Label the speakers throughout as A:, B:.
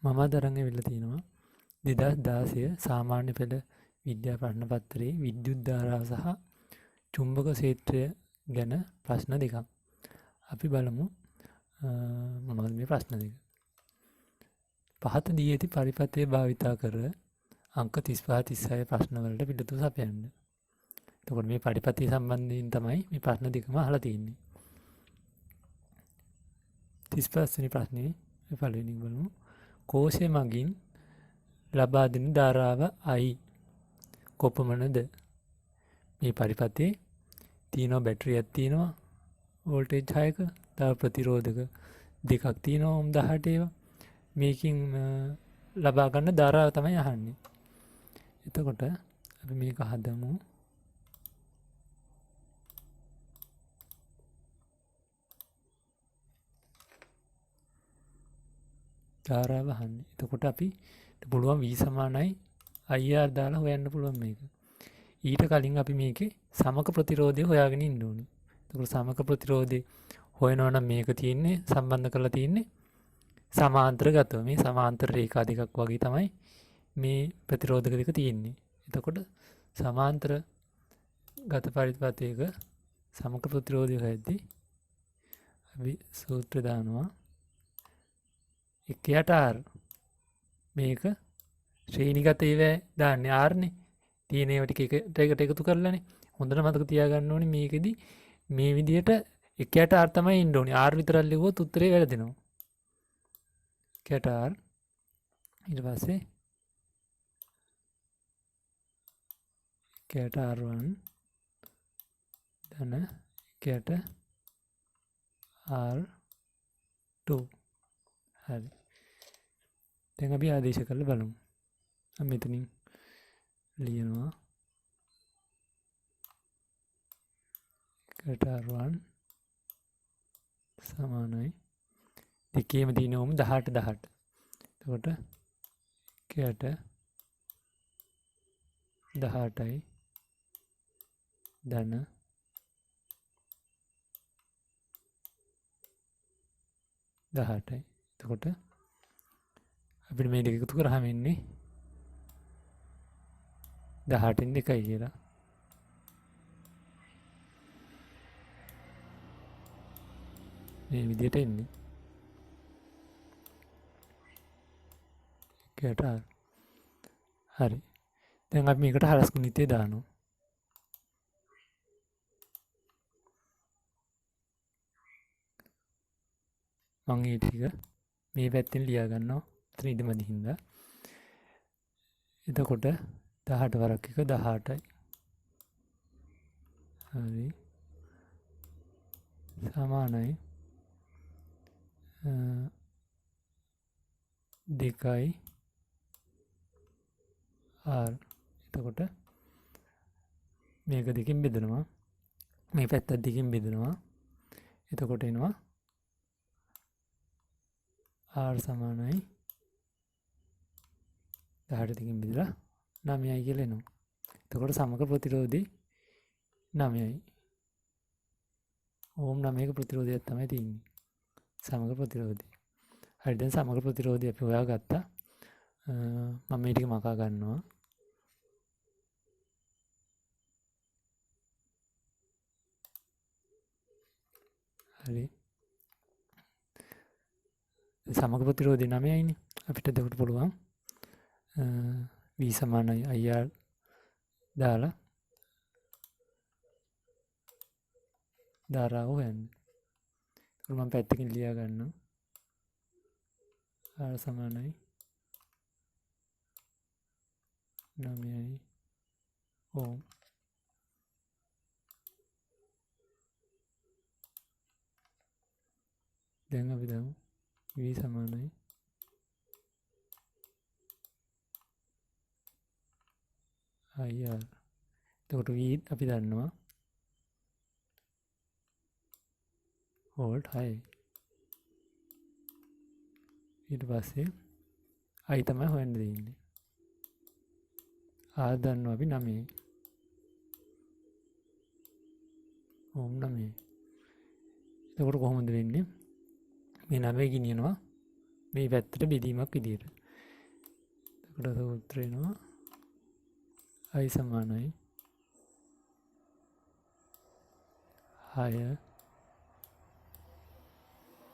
A: මම අද අරන් ඇවිල්ලා තිනවා 2016 සාමාන්‍ය පෙළ විද්‍යා ප්‍රශ්න පත්‍රයේ විද්‍යුත් ධාරාව සහ චුම්බක ක්ෂේත්‍රය ගැන ප්‍රශ්න දෙකක්. අපි බලමු මොනවද මේ ප්‍රශ්න දෙක. පහත දී ඇති පරිපථය භාවිතා කර අංක 35 36 ප්‍රශ්න වලට පිළිතුරු සපයන්න. එතකොට මේ පරිපථය සම්බන්ධයෙන් තමයි මේ ප්‍රශ්න දෙකම අහලා තියෙන්නේ. 35 වෙනි ප්‍රශ්නේ පළවෙනි බලමු. කෝෂය මගින් ලබා දෙන ධාරාව I කොපමණද? මේ පරිපථයේ තියෙනවා බැටරියක් තියෙනවා වෝල්ටේජ් 6ක, තව ප්‍රතිරෝධක දෙකක් තියෙනවා ohm 18 ඒවා. මේකින් ලබා ගන්න ධාරාව තමයි අහන්නේ. එතකොට අපි මේක හදමු. ධාරාව අහන්නේ. එතකොට අපි පුළුවන් V සමානයි IR දාලා හොයන්න පුළුවන් මේක. ඊට කලින් අපි මේකේ සමක ප්‍රතිරෝධය හොයාගෙන ඉන්න ඕනේ. එතකොට සමක ප්‍රතිරෝධය හොයනවා නම් මේක තියෙන්නේ සම්බන්ධ කරලා තියෙන්නේ සමාන්තරගතව. මේ සමාන්තර රේඛා දෙකක් වගේ තමයි මේ ප්‍රතිරෝධක දෙක තියෙන්නේ. එතකොට සමාන්තර ගත පරිපථයක සමක ප්‍රතිරෝධය හොයද්දී අපි සූත්‍ර දානවා 1/r මේක ශ්‍රේණිගත ඒවා දාන්නේ r නේ. තියෙන ඒවා ටික එකට එකතු කරලානේ. හොඳට මතක තියාගන්න ඕනේ මේකෙදි මේ විදිහට 1/r තමයි ඉන්න ඕනේ. r විතරක් ලිව්වොත් උත්තරේ වැරදෙනවා. 1/r ඊට පස්සේ 1/r1 ධන 1/r2 හරි. දැන් අපි ආදේශ කරලා බලමු. අපි මෙතනින් ලියනවා 1/r1 සමානයි දෙකේම තියෙන ohm 18 18. එතකොට 1/18යි ධන 18යි. එතකොට අපිට මේ දෙක එකතු කරාම එන්නේ 18න් 2යි කියලා. මේ විදිහට එන්නේ 1/r. හරි. දැන් අපි මේකට හරස් ගුණිතය දානවා. මම මේ ටික මේ පැත්තෙන් ලියා ගන්නවා. එතන ඉදමදි හින්දා. එතකොට 18 වරක් 1 18යි. හරි. සමානයි 2යි r. එතකොට මේක දෙකෙන් බෙදනවා. මේ පැත්ත දෙකෙන් බෙදනවා. එතකොට එනවා r සමානයි 18 දෙකෙන් බෙදලා 9යි කියලා එනවා. එතකොට සමක ප්‍රතිරෝධය 9යි. ohm 9ක ප්‍රතිරෝධයක් තමයි තියෙන්නේ. සමක ප්‍රතිරෝධය. හරි, දැන් සමක ප්‍රතිරෝධය අපි හොයාගත්තා. මම මේ ටික මකා ගන්නවා. හරි. සමක ප්‍රතිරෝධය 9යිනේ. අපිට එතකොට පුළුවන් V සමානයි IR දාලා ධාරාව හොයන්න. ඒක මම පැත්තකින් ලියා ගන්නවා. R සමානයි 9යි ohm. දැන් අපි දාමු V සමානයි IR. එතකොට V අපි දන්නවා වෝල්ට් 6. ඊට පස්සේ I තමයි හොයන්න දෙන්නේ. R දන්නවා අපි 9යි. ohm 9යි. එතකොට කොහොමද වෙන්නේ? මේ 9 ගෙනියනවා මේ පැත්තට බෙදීමක් විදියට. එතකොට සූත්‍රය එනවා i සමානයි 6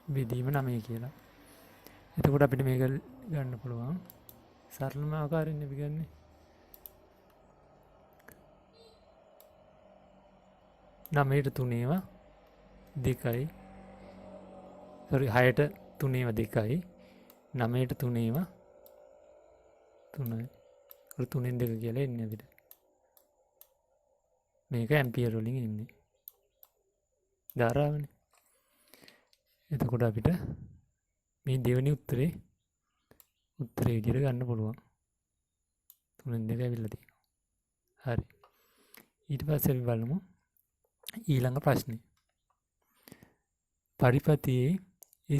A: බෙදීම 9 කියලා. එතකොට අපිට මේක ගන්න පුළුවන් සරලම ආකාරයෙන් අපි ගන්නෙ. නමයට 3 2යි sorry 6ට 3 2යි 9ට 3 3යි. ඒක 3න් 2 කියලා එන්නේ අපිට. මේක ඇම්පියර් වලින් එන්නේ. ධාරාවනේ. එතකොට අපිට මේ දෙවෙනි උත්තරේ විදිහට ගන්න පුළුවන්. 3න් 2 ඇවිල්ලා තියෙනවා. හරි. ඊට පස්සේ අපි බලමු ඊළඟ ප්‍රශ්නේ. පරිපතියේ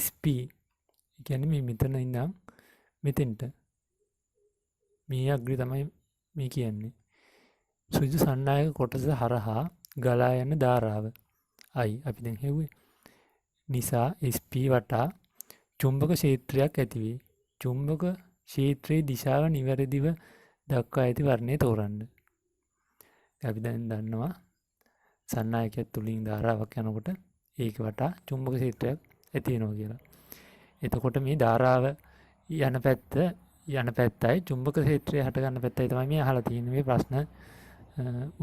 A: SP කියන්නේ මේ මෙතන ඉඳන් මෙතෙන්ට මේ අග්‍රය තමයි මේ කියන්නේ. සුජු සන්නායක කොටස හරහා ගලා යන ධාරාව I අපි දැන් හෙව්වේ. නිසා SP වටා චුම්බක ක්ෂේත්‍රයක් ඇති වේ. චුම්බක ක්ෂේත්‍රයේ දිශාව නිවැරදිව දක්වා ඇති වර්ණය තෝරන්න. අපි දැන් දන්නවා සන්නායකයක් තුලින් ධාරාවක් යනකොට ඒක වටා චුම්බක ක්ෂේත්‍රයක් ඇති වෙනවා කියලා. එතකොට මේ ධාරාව යන පැත්තයි චුම්බක ක්ෂේත්‍රය හට ගන්න පැත්තයි තමයි මේ අහලා තියෙන මේ ප්‍රශ්න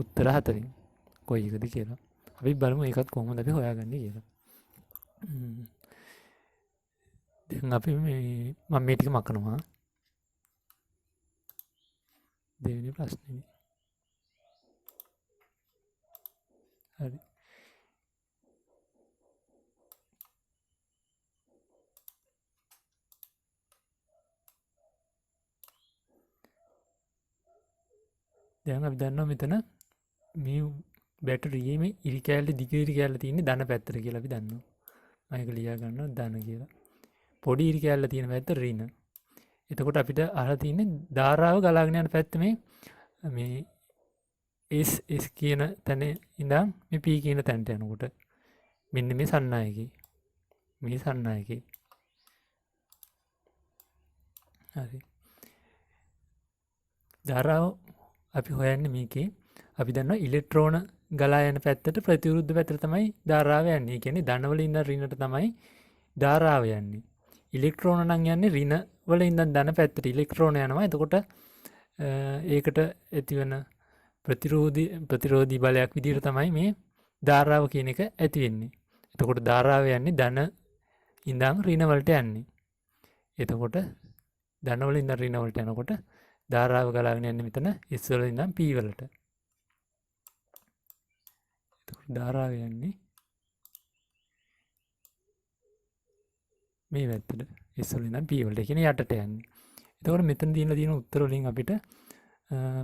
A: උත්තර 4න් කොයි එකද කියලා. අපි බලමු ඒකත් කොහොමද අපි හොයාගන්නේ කියලා. දැන් අපි මම මේ ටික මකනවා. දෙවෙනි ප්‍රශ්නේ. හරි. දැන් අපි දන්නවා මෙතන මේ බැටරියේ මේ ඉරි කෑල්ල දිග ඉරි කෑල්ල තියෙන්නේ ධන පැත්තට කියලා අපි දන්නවා. මම ඒක ලියා ගන්නවා ධන කියලා. පොඩි ඉරි කෑල්ල තියෙන පැත්ත ඍණ. එතකොට අපිට අහලා තියෙන්නේ ධාරාව ගලාගෙන යන පැත්ත මේ S කියන තැන ඉඳන් මේ P කියන තැනට යනකොට මෙන්න මේ සන්නායකේ. හරි. ධාරාව අපි හොයන්නේ මේකේ අපි දන්නවා ඉලෙක්ට්‍රෝන ගලා යන පැත්තට ප්‍රතිවිරුද්ධ පැත්තට තමයි ධාරාව යන්නේ. ඒ කියන්නේ ධන වල ඉඳන් ඍණට තමයි ධාරාව යන්නේ. ඉලෙක්ට්‍රෝන නම් යන්නේ ඍණ වල ඉඳන් ධන පැත්තට ඉලෙක්ට්‍රෝන යනවා. එතකොට ඒකට ඇතිවන ප්‍රතිරෝධී බලයක් විදිහට තමයි මේ ධාරාව කියන එක ඇති වෙන්නේ. එතකොට ධාරාව යන්නේ ධන ඉඳන් ඍණ වලට යන්නේ. එතකොට ධන වල ඉඳන් ඍණ වලට යනකොට ධාරාව ගලාගෙන යන්නේ මෙතන S වල ඉඳන් P වලට. එතකොට ධාරාව යන්නේ මේ පැත්තට S වල ඉඳන් P වලට. ඒ කියන්නේ යටට යන්නේ. එතකොට මෙතන දීලා තියෙන උත්තර වලින් අපිට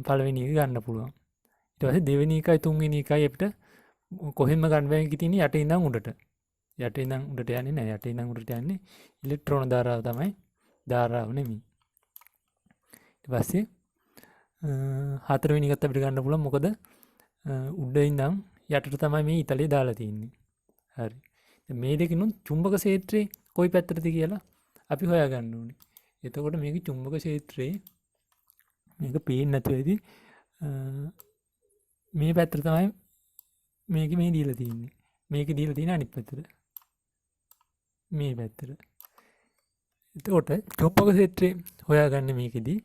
A: පළවෙනි එක ගන්න පුළුවන්. ඊට පස්සේ දෙවෙනි එකයි තුන්වෙනි එකයි අපිට කොහෙන්ම ගන්න බෑ තියෙන්නේ යට ඉඳන් උඩට. යට ඉඳන් උඩට යන්නේ නැහැ. යට ඉඳන් උඩට යන්නේ ඉලෙක්ට්‍රෝන ධාරාව තමයි. ධාරාව නෙමෙයි. ඊට පස්සේ හතරවෙනි එකත් අපිට ගන්න පුළුවන්. මොකද උඩ ඉඳන් යටට තමයි මේ ඉතලේ දාලා තියෙන්නේ. හරි. මේ දෙකිනුත් චුම්බක ක්ෂේත්‍රේ කොයි පැත්තටද කියලා අපි හොයාගන්න ඕනේ. එතකොට මේක චුම්බක ක්ෂේත්‍රේ මේක පේන්නේ නැතුව ඇති මේ පැත්තට තමයි මේක මේ දීලා තියෙන්නේ. මේක දීලා තියෙන අනිත් පැත්තට. මේ පැත්තට. එතකොට චුම්බක ක්ෂේත්‍රේ හොයාගන්න මේකෙදී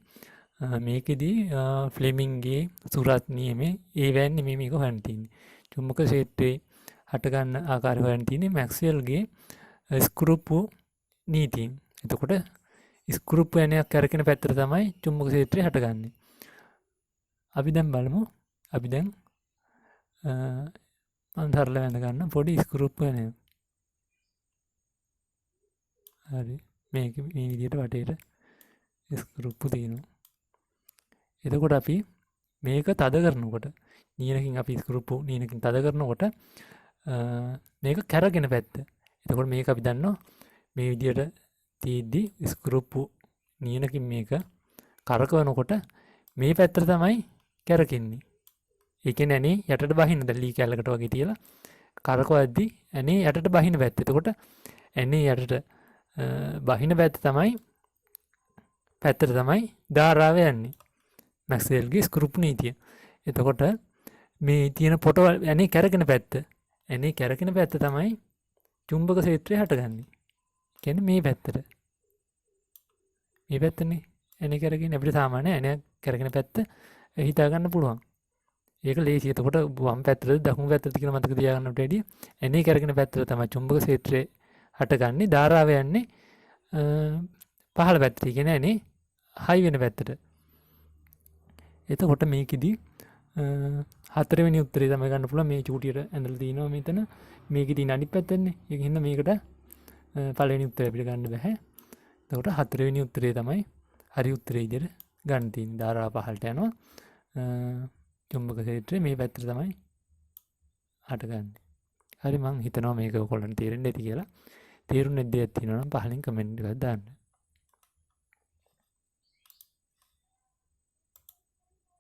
A: ෆ්ලෙමින්ගේ සුරත් නියමේ ඒ වැන්නේ මේක හොයන්න තියෙන්නේ. චුම්බක ක්ෂේත්‍රේ හට ගන්න ආකාරය හොයන්න තියෙන්නේ මැක්ස්වෙල්ගේ ස්ක්‍රූපු නීතියෙන්. එතකොට ස්ක්‍රූප් යනයක් කරකින පැත්තට තමයි චුම්බක ක්ෂේත්‍රය හටගන්නේ. අපි දැන් බලමු. අපි දැන් මම තරල වැඳ ගන්න පොඩි ස්ක්‍රූප් යනයක්. හරි. මේක මේ විදිහට වටේට ස්ක්‍රූප් තියෙනවා. එතකොට අපි මේක තද කරනකොට නීනකින් අපි ස්ක්‍රූප් නීනකින් තද කරනකොට මේක කැරගෙන පැත්ත. එතකොට මේක අපි දන්නවා මේ විදිහට තියෙද්දි ස්ක්‍රූප් නීනකින් මේක කරකවනකොට මේ පැත්තට තමයි කැරකෙන්නේ. ඒ කියන්නේ ඇනේ යටට බහින්න දැලී කැලකට වගේ තියලා කරකවද්දි ඇනේ යටට බහින්න පැත්ත. එතකොට ඇනේ යටට බහින පැත්තට තමයි ධාරාව යන්නේ. මැක්ස්වෙල්ගේ ස්ක්‍රූප් නීතිය. එතකොට මේ තියෙන පොටවල් ඇනේ කැරකෙන පැත්ත. ඇනේ කැරකෙන පැත්ත තමයි චුම්බක ක්ෂේත්‍රය හටගන්නේ. කියන්නේ මේ පැත්තට. මේ පැත්තනේ ඇනේ කැරගෙන අපිට සාමාන්‍ය ඇනේ කැරකෙන පැත්ත හිතා ගන්න පුළුවන්. ඒක ලේසි. එතකොට වම් පැත්තට දකුණු පැත්තට කියලා මතක තියාගන්නට වැඩිය ඇනේ කැරකෙන පැත්තට තමයි චුම්බක ක්ෂේත්‍රය හටගන්නේ. ධාරාව යන්නේ පහළ පැත්තට. කියන්නේ ඇනේ හයි වෙන පැත්තට. එතකොට මේකෙදි හතරවෙනි උත්තරේ තමයි ගන්න පුළුවන්. මේ චූටියට ඇඳලා තිනවා මෙතන. මේකේ තියෙන අනිත් පැත්තනේ. ඒකින්ද මේකට පළවෙනි උත්තරය අපිට ගන්න බෑ. එතකොට හතරවෙනි උත්තරේ තමයි හරි උත්තරේ විදිහට ගන්න තියෙන්නේ. ධාරාව පහළට යනවා. චුම්බක ක්ෂේත්‍රය මේ පැත්තට තමයි හටගන්නේ. හරි මං හිතනවා මේක ඔයගොල්ලන්ට තේරෙන්න ඇති කියලා. තේරුම් නැද්ද තියෙනවා නම් පහලින් කමෙන්ට් එකක් දාන්න.